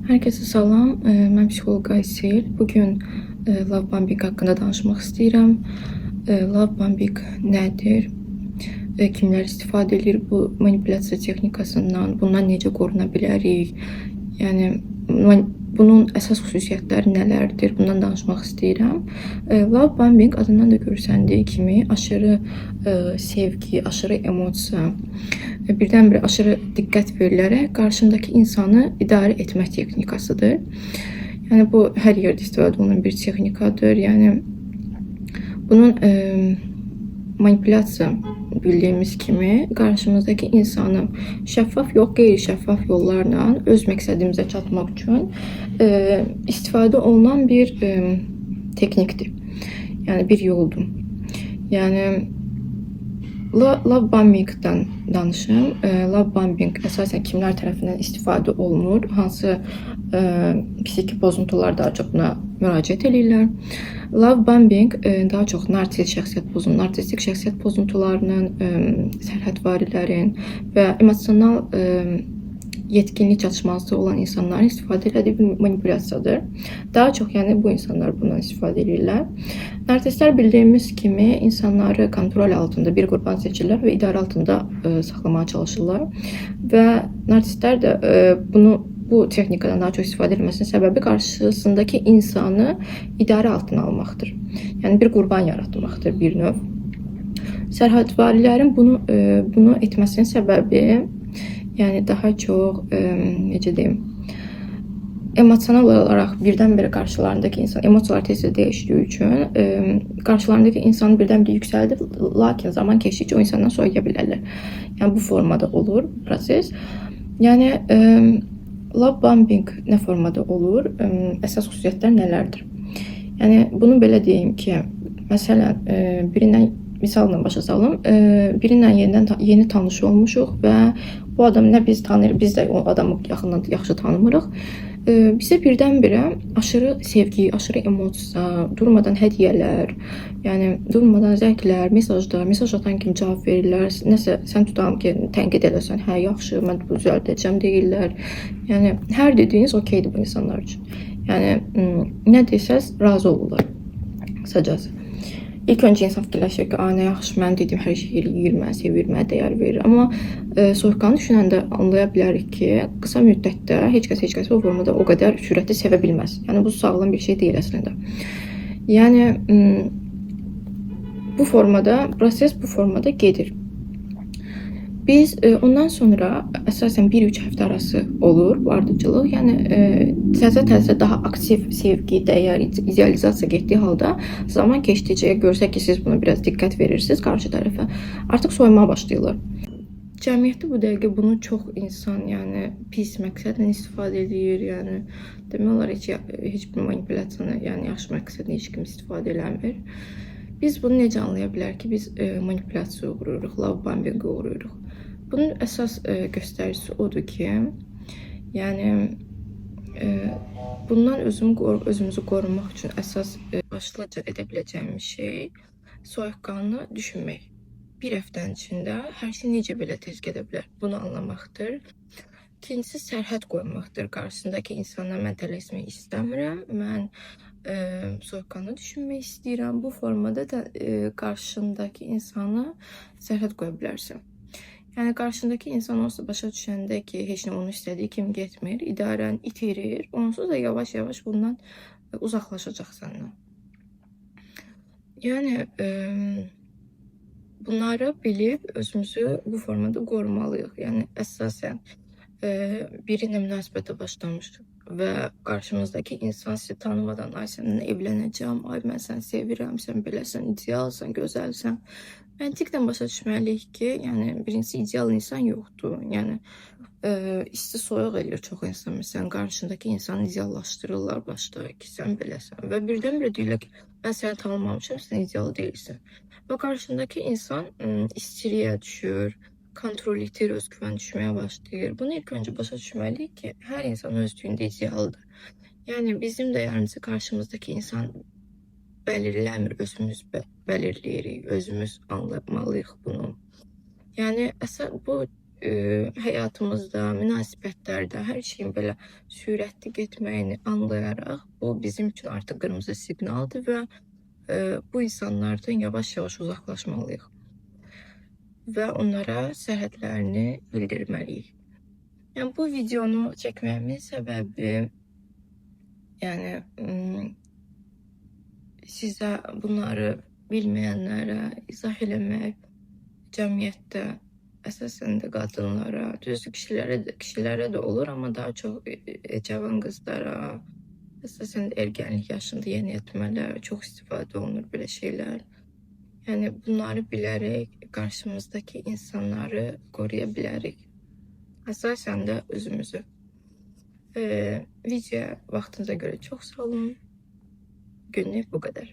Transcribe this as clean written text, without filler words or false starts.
Herkese salam, mən psixoloq Aysel. Bugün love bombing haqqında danışmaq istəyirəm. Love bombing nədir? Kimlər istifadə edir bu manipulyasiya texnikasından? Bundan necə qoruna bilərik? Yəni bunun əsas xüsusiyyətləri nələrdir? Bundan danışmaq istəyirəm. Love bombing adından da görsəndiyi kimi aşırı sevgi, aşırı emosiya, birdən-birə aşırı diqqət verilərək qarşındakı insanı idarə etmə texnikasıdır. Yəni bu hər yerdə istifadə olunan bir texnikadır. Yəni bunun manipulyasiya bildiyimiz kimi qarşımızdakı insanı şəffaf yox, qeyri-şəffaf yollarla öz məqsədimizə çatmaq üçün istifadə olunan bir texnikdir. Yəni bir yoldur. Yəni love bombingdən danışım. Love bombing əsasən kimlər tərəfindən istifadə olunur? Hansı psixi pozuntular daha çox buna müraciət edirlər? Love bombing daha çox narsistik şəxsiyyət pozuntularının, sərhədvarilərin və emosional yetkinlik çatışmazlığı olan insanların istifadə etdiyi bir manipulyasiyadır. Daha çox yəni bu insanlar bundan istifadə edirlər. Narsistlər bildiyimiz kimi insanları kontrol altında bir qurban seçirlər və idarə altında saxlamağa çalışırlar. Və narsistlər də bu texnikadan daha çox istifadə edilməsinin səbəbi qarşısındakı insanı idarə altına almaqdır. Yəni bir qurban yaratmaqdır bir növ. Sərhədvarilərin bunu etməsinin səbəbi yəni daha çox necə deyim, emosional olaraq birdən-birə qarşılarındakı insan emosiyalar tez-tez dəyişdiyi üçün qarşılarındakı insan birdən-birə yüksəldir, lakin zaman keçdikcə o insandan soyuya bilərlər. Yəni bu formada olur proses. Yəni love bombing nə formada olur? Əsas xüsusiyyətlər nələrdir? Yəni bunu belə deyim ki, məsələn, birindən misalla başa salım. Birindən yeni tanış olmuşuq və bu adam nə biz tanıyırıq, biz də o adamı yaxından yaxşı tanımırıq. Bizə birdən-birə aşırı sevgi, aşırı emosiya, durmadan hədiyyələr, yəni durmadan zərklər, mesaj atan kimi cavab verirlər. Nəsə sən tutam ki, tənqid eləsən, hə yaxşı, mən bu düzəldəcəm deyirlər. Yəni hər dediyiniz okeydir bu insanlar üçün. Yəni nə desəz razı olurlar. Qısacası. İlk öncə insan fikirləşir ki, nə yaxşı, mən dediyim hər şey eləyir, mən sevir, mənə dəyər verir. Amma soyuqqanlı düşünəndə anlaya bilərik ki, qısa müddətdə heç kəs o formada o qədər sürətli sevə bilməz. Yəni bu sağlam bir şey deyil əslində. Yəni proses bu formada gedir. Biz ondan sonra əsasən 1-3 həftə arası olur bu ardıcılıq. Yəni təzə daha aktiv sevgi, dəyər, idealizasiya getdiyi halda zaman keçdikcə görsək ki, siz buna biraz diqqət verirsiniz qarşı tərəfə, artıq soyunmağa başlayırlar. Cəmiyyətdə bu dəqiqə bunu çox insan, yəni pis məqsədlə istifadə edir. Yəni demək olar heç bir manipulyasiyanı, yəni yaxşı məqsədlə heç kim istifadə eləmir. Biz bunu necə anlaya bilər ki, biz manipulyasiya uğrayırıq, love bombinqə uğrayırıq? Bunun əsas göstəricisi odur ki, yəni bundan özümüzü qorumaq üçün əsas başlıca edə biləcəyimiz şey soyuqqanlı düşünmək. Bir həftənin içində hər şey necə belə tez gedə bilər? Bunu anlamaqdır. İkincisi sərhəd qoymaqdır. Qarşısındakı insanla mən tələsmək istəmirəm. Mən soyuqqanlı düşünmək istəyirəm. Bu formada da qarşındakı insana sərhəd qoya bilərsən. Yəni qarşındakı insan olsa başa düşəndə ki, heç nə onun istədiyi kimi getmir, idarən itirir, onsuz da yavaş-yavaş bundan uzaqlaşacaq səndən. Yəni bunları bilib özümüzü bu formada qorumalıyıq. Yəni əsasən birinlə münasibətə başlamışıq və qarşımızdakı insan sizi tanımadan, ay səninlə evlənəcəm, ay mən səni sevirəm, sən beləsən, idealsan, gözəlsən. Məntiqdən başa düşməliyik ki, yəni birincisi ideal insan yoxdur. Yəni isti soyuq eləyir çox insan. Məsələn, qarşındakı insanı ideallaşdırırlar başda ki, sən beləsən. Və birdən-birə deyirlər ki, mən səni tanımamışam, sən ideal deyilsən. Və qarşındakı insan istiliyə düşür, kontrol itir, özgüvən düşməyə başlayır. Bunu ilk öncə başa düşməliyik ki, hər insan özlüyündə idealdır. Yəni bizim dəyərimizi qarşımızdakı insan belirləmir, özümüz belirləyirik, özümüz anlamalıyıq bunu. Yəni bu həyatımızda, münasibətlərdə hər şeyin belə sürətli getməyini anlayaraq, bu bizim üçün artıq qırmızı siqnaldır və bu insanlardan yavaş-yavaş uzaqlaşmalıyıq və onlara sərhədlərini bildirməliyik. Yəni bu videonu çəkməyimin səbəbi, yəni sizə bunları bilməyənlərə izah eləmək, cəmiyyətdə əsasən də qadınlara, düzdür kişilərə də olur, amma daha çox cavan qızlara, əsasən də ergənlik yaşında yeniyetmələr çox istifadə olunur belə şeylər. Yəni bunları bilərək qarşımızdakı insanları qoruya bilərik. Əsasən də özümüzü. Videoya vaxtınıza görə çox sağ olun. Günlük bu qədər.